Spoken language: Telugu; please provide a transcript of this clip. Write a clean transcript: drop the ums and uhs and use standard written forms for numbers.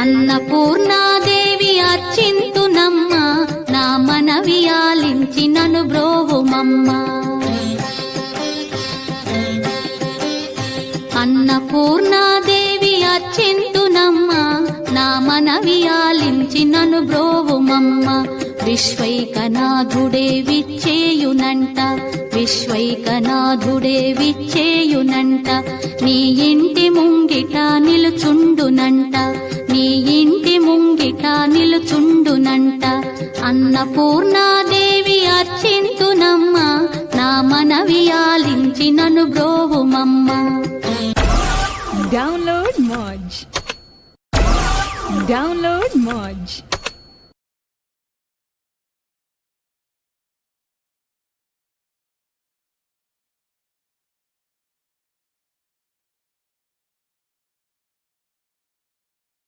అన్నపూర్ణాదేవి అర్చింతునమ్మ, నా మనవి ఆలించి నను బ్రోవుమమ్మ. అన్నపూర్ణాదేవి అర్చింతునమ్మ, నా మనవి ఆలించి నను బ్రోవుమమ్మ. విశ్వైకనాథుడే విచ్చేయునంట, విశ్వైకనాథుడే విచ్చేయునంట. నీ ఇంటి ముంగిట నిలుచుండునంట, నీ ఇంటి ముంగిట నిలుచుండునంట. అన్నపూర్ణాదేవి అర్చింతునమ్మ, నా మనవి ఆలించి నను బ్రోవుమమ్మ. Download Moj.